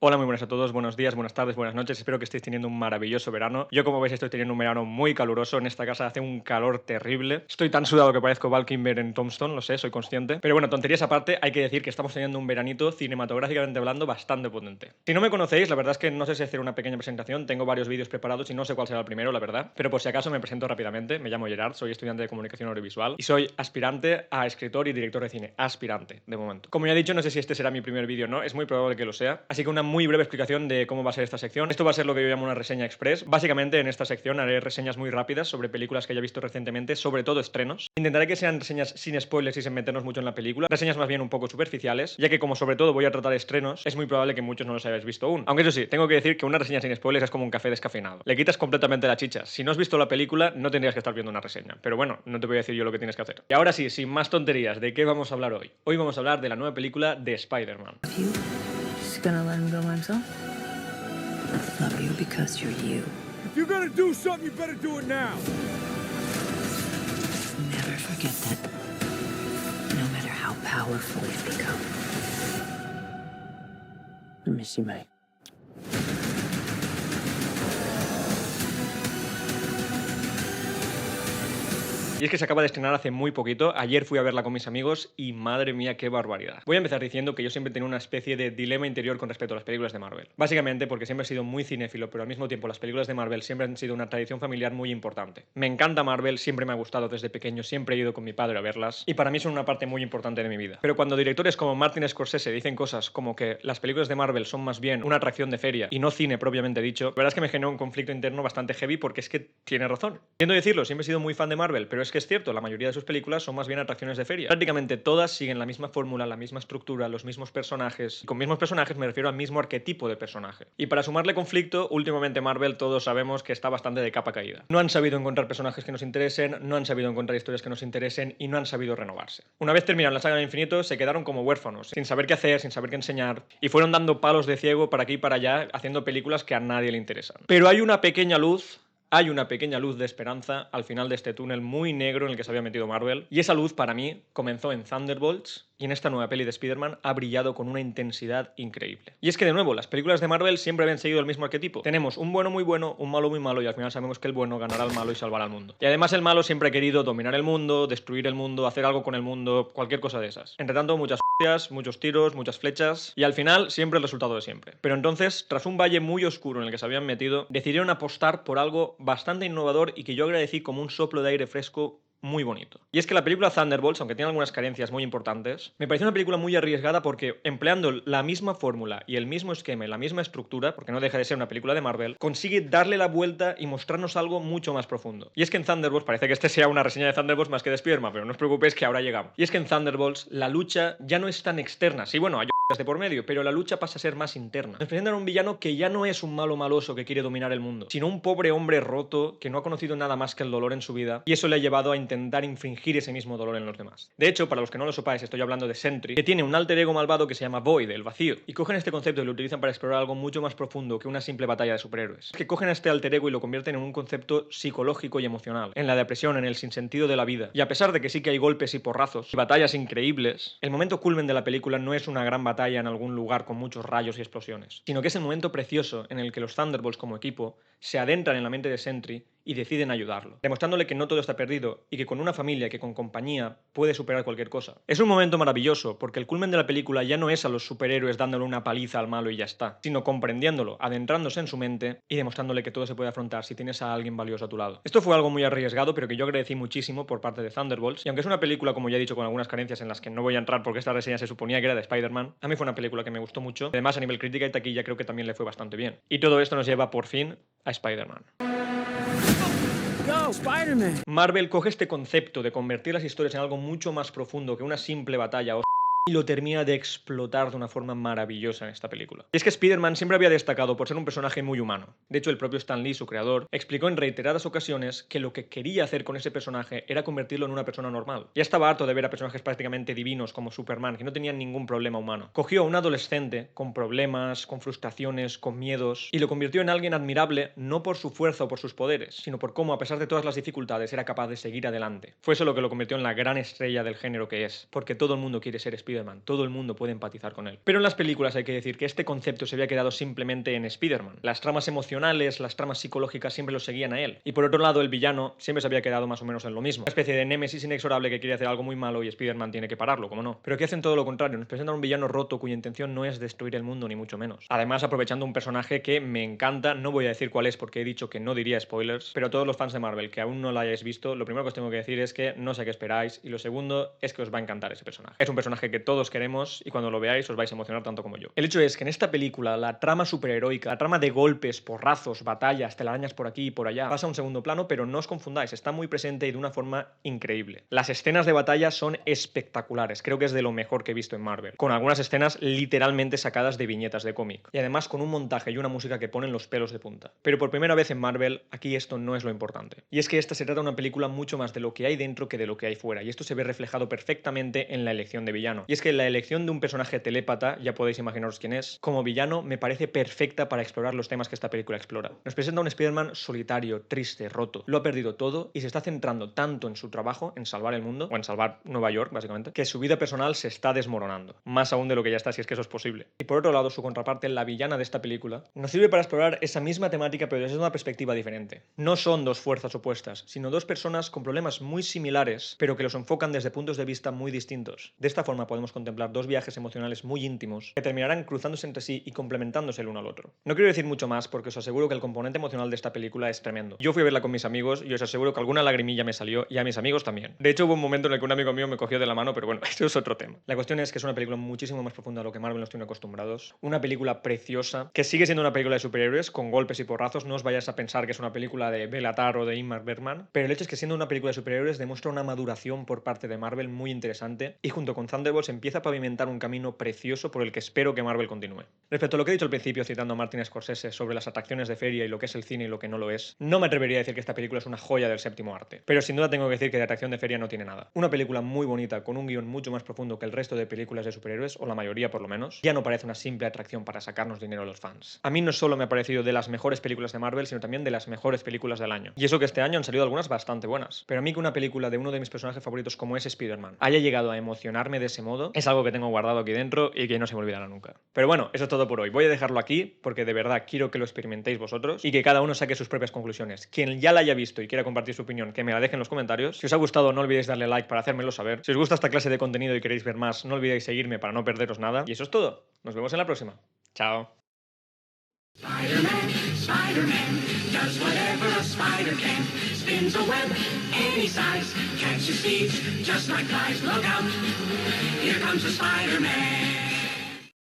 Hola, muy buenas a todos, buenos días, buenas tardes, buenas noches, espero que estéis teniendo un maravilloso verano. Yo, como veis, estoy teniendo un verano muy caluroso, en esta casa hace un calor terrible. Estoy tan sudado que parezco Val Kilmer en Tombstone, lo sé, soy consciente. Pero bueno, tonterías aparte, hay que decir que estamos teniendo un veranito, cinematográficamente hablando, bastante potente. Si no me conocéis, la verdad es que no sé si hacer una pequeña presentación, tengo varios vídeos preparados y no sé cuál será el primero, la verdad. Pero por si acaso me presento rápidamente, me llamo Gerard, soy estudiante de comunicación audiovisual y soy aspirante a escritor y director de cine. Aspirante, de momento. Como ya he dicho, no sé si este será mi primer vídeo o no, es muy probable que lo sea. Así que una muy breve explicación de cómo va a ser esta sección. Esto va a ser lo que yo llamo una reseña express. Básicamente, en esta sección haré reseñas muy rápidas sobre películas que haya visto recientemente, sobre todo estrenos. Intentaré que sean reseñas sin spoilers y sin meternos mucho en la película. Reseñas más bien un poco superficiales, ya que como sobre todo voy a tratar estrenos, es muy probable que muchos no los hayáis visto aún. Aunque eso sí, tengo que decir que una reseña sin spoilers es como un café descafeinado. Le quitas completamente la chicha. Si no has visto la película, no tendrías que estar viendo una reseña. Pero bueno, no te voy a decir yo lo que tienes que hacer. Y ahora sí, sin más tonterías, ¿de qué vamos a hablar hoy? Hoy vamos a hablar de la nueva película de Spider-Man. You just gonna let him go by himself? Love you because you're you. If you're gonna do something, you better do it now. Never forget that. No matter how powerful you become. I miss you, mate. Y es que se acaba de estrenar hace muy poquito, ayer fui a verla con mis amigos y madre mía qué barbaridad. Voy a empezar diciendo que yo siempre he tenido una especie de dilema interior con respecto a las películas de Marvel. Básicamente porque siempre he sido muy cinéfilo, pero al mismo tiempo las películas de Marvel siempre han sido una tradición familiar muy importante. Me encanta Marvel, siempre me ha gustado desde pequeño, siempre he ido con mi padre a verlas y para mí son una parte muy importante de mi vida. Pero cuando directores como Martin Scorsese dicen cosas como que las películas de Marvel son más bien una atracción de feria y no cine propiamente dicho, la verdad es que me genera un conflicto interno bastante heavy porque es que tiene razón. Siento decirlo, siempre he sido muy fan de Marvel, pero es que es cierto, la mayoría de sus películas son más bien atracciones de feria. Prácticamente todas siguen la misma fórmula, la misma estructura, los mismos personajes. Y con mismos personajes me refiero al mismo arquetipo de personaje. Y para sumarle conflicto, últimamente Marvel todos sabemos que está bastante de capa caída. No han sabido encontrar personajes que nos interesen, no han sabido encontrar historias que nos interesen y no han sabido renovarse. Una vez terminaron la saga del infinito, se quedaron como huérfanos, sin saber qué hacer, sin saber qué enseñar, y fueron dando palos de ciego para aquí y para allá, haciendo películas que a nadie le interesan. Pero hay una pequeña luz de esperanza al final de este túnel muy negro en el que se había metido Marvel. Y esa luz, para mí, comenzó en Thunderbolts y en esta nueva peli de Spider-Man ha brillado con una intensidad increíble. Y es que, de nuevo, las películas de Marvel siempre habían seguido el mismo arquetipo. Tenemos un bueno muy bueno, un malo muy malo y al final sabemos que el bueno ganará al malo y salvará al mundo. Y además el malo siempre ha querido dominar el mundo, destruir el mundo, hacer algo con el mundo, cualquier cosa de esas. Entre tanto, muchas hostias, muchos tiros, muchas flechas y al final siempre el resultado de siempre. Pero entonces, tras un valle muy oscuro en el que se habían metido, decidieron apostar por algo bastante innovador y que yo agradecí como un soplo de aire fresco muy bonito. Y es que la película Thunderbolts, aunque tiene algunas carencias muy importantes, me pareció una película muy arriesgada porque empleando la misma fórmula y el mismo esquema y la misma estructura, porque no deja de ser una película de Marvel, consigue darle la vuelta y mostrarnos algo mucho más profundo. Y es que en Thunderbolts, parece que este sea una reseña de Thunderbolts más que de Spider-Man, pero no os preocupéis que ahora llegamos. Y es que en Thunderbolts la lucha ya no es tan externa. Sí, bueno, hay de por medio, pero la lucha pasa a ser más interna. Nos presentan a un villano que ya no es un malo maloso que quiere dominar el mundo, sino un pobre hombre roto que no ha conocido nada más que el dolor en su vida y eso le ha llevado a intentar infringir ese mismo dolor en los demás. De hecho, para los que no lo sepáis, estoy hablando de Sentry, que tiene un alter ego malvado que se llama Void, el vacío, y cogen este concepto y lo utilizan para explorar algo mucho más profundo que una simple batalla de superhéroes. Que cogen a este alter ego y lo convierten en un concepto psicológico y emocional, en la depresión, en el sinsentido de la vida. Y a pesar de que sí que hay golpes y porrazos y batallas increíbles, el momento culmen de la película no es una gran batalla en algún lugar con muchos rayos y explosiones, sino que es el momento precioso en el que los Thunderbolts como equipo se adentran en la mente de Sentry y deciden ayudarlo, demostrándole que no todo está perdido y que con una familia que con compañía puede superar cualquier cosa. Es un momento maravilloso porque el culmen de la película ya no es a los superhéroes dándole una paliza al malo y ya está, sino comprendiéndolo, adentrándose en su mente y demostrándole que todo se puede afrontar si tienes a alguien valioso a tu lado. Esto fue algo muy arriesgado, pero que yo agradecí muchísimo por parte de Thunderbolts, y aunque es una película, como ya he dicho, con algunas carencias en las que no voy a entrar porque esta reseña se suponía que era de Spider-Man, a mí fue una película que me gustó mucho. Además, a nivel crítica y taquilla creo que también le fue bastante bien. Y todo esto nos lleva por fin a Spider-Man. Go, Spider-Man. Marvel coge este concepto de convertir las historias en algo mucho más profundo que una simple batalla y lo termina de explotar de una forma maravillosa en esta película. Y es que Spider-Man siempre había destacado por ser un personaje muy humano. De hecho, el propio Stan Lee, su creador, explicó en reiteradas ocasiones que lo que quería hacer con ese personaje era convertirlo en una persona normal. Ya estaba harto de ver a personajes prácticamente divinos como Superman, que no tenían ningún problema humano. Cogió a un adolescente con problemas, con frustraciones, con miedos, y lo convirtió en alguien admirable no por su fuerza o por sus poderes, sino por cómo, a pesar de todas las dificultades, era capaz de seguir adelante. Fue eso lo que lo convirtió en la gran estrella del género que es, porque todo el mundo quiere ser Spider-Man Spider-Man, todo el mundo puede empatizar con él. Pero en las películas hay que decir que este concepto se había quedado simplemente en Spider-Man. Las tramas emocionales, las tramas psicológicas siempre lo seguían a él. Y por otro lado, el villano siempre se había quedado más o menos en lo mismo. Una especie de némesis inexorable que quiere hacer algo muy malo y Spider-Man tiene que pararlo, como no. Pero aquí hacen todo lo contrario, nos presentan un villano roto cuya intención no es destruir el mundo ni mucho menos. Además, aprovechando un personaje que me encanta, no voy a decir cuál es porque he dicho que no diría spoilers, pero todos los fans de Marvel que aún no la hayáis visto, lo primero que os tengo que decir es que no sé qué esperáis y lo segundo es que os va a encantar ese personaje. Es un personaje que todos queremos y cuando lo veáis os vais a emocionar tanto como yo. El hecho es que en esta película la trama superheroica, la trama de golpes, porrazos, batallas, telarañas por aquí y por allá, pasa a un segundo plano, pero no os confundáis, está muy presente y de una forma increíble. Las escenas de batalla son espectaculares, creo que es de lo mejor que he visto en Marvel, con algunas escenas literalmente sacadas de viñetas de cómic y además con un montaje y una música que ponen los pelos de punta. Pero por primera vez en Marvel, aquí esto no es lo importante. Y es que esta se trata de una película mucho más de lo que hay dentro que de lo que hay fuera, y esto se ve reflejado perfectamente en la elección de villano. Y es que la elección de un personaje telépata, ya podéis imaginaros quién es, como villano me parece perfecta para explorar los temas que esta película explora. Nos presenta un Spider-Man solitario, triste, roto, lo ha perdido todo y se está centrando tanto en su trabajo, en salvar el mundo, o en salvar Nueva York, básicamente, que su vida personal se está desmoronando. Más aún de lo que ya está, si es que eso es posible. Y por otro lado, su contraparte, la villana de esta película, nos sirve para explorar esa misma temática, pero desde una perspectiva diferente. No son dos fuerzas opuestas, sino dos personas con problemas muy similares, pero que los enfocan desde puntos de vista muy distintos. De esta forma podemos contemplar dos viajes emocionales muy íntimos que terminarán cruzándose entre sí y complementándose el uno al otro. No quiero decir mucho más porque os aseguro que el componente emocional de esta película es tremendo. Yo fui a verla con mis amigos y os aseguro que alguna lagrimilla me salió y a mis amigos también. De hecho, hubo un momento en el que un amigo mío me cogió de la mano, pero bueno, eso es otro tema. La cuestión es que es una película muchísimo más profunda de lo que Marvel nos tiene acostumbrados. Una película preciosa, que sigue siendo una película de superhéroes con golpes y porrazos. No os vayáis a pensar que es una película de Bellatar o de Ingmar Bergman, pero el hecho es que siendo una película de superhéroes demuestra una maduración por parte de Marvel muy interesante y junto con Thunderbolts empieza a pavimentar un camino precioso por el que espero que Marvel continúe. Respecto a lo que he dicho al principio citando a Martin Scorsese sobre las atracciones de feria y lo que es el cine y lo que no lo es, no me atrevería a decir que esta película es una joya del séptimo arte, pero sin duda tengo que decir que de atracción de feria no tiene nada. Una película muy bonita con un guión mucho más profundo que el resto de películas de superhéroes, o la mayoría por lo menos, ya no parece una simple atracción para sacarnos dinero a los fans. A mí no solo me ha parecido de las mejores películas de Marvel, sino también de las mejores películas del año. Y eso que este año han salido algunas bastante buenas, pero a mí que una película de uno de mis personajes favoritos como es Spider-Man haya llegado a emocionarme de ese modo, es algo que tengo guardado aquí dentro y que no se me olvidará nunca. Pero bueno, eso es todo por hoy. Voy a dejarlo aquí porque de verdad quiero que lo experimentéis vosotros y que cada uno saque sus propias conclusiones. Quien ya la haya visto y quiera compartir su opinión, que me la deje en los comentarios. Si os ha gustado, no olvidéis darle like para hacérmelo saber. Si os gusta esta clase de contenido y queréis ver más, no olvidéis seguirme para no perderos nada. Y eso es todo. Nos vemos en la próxima. Chao. Spider-Man, Spider-Man, does whatever a spider can. Spins a web any size, catches thieves just like flies. Look out, here comes the Spider-Man.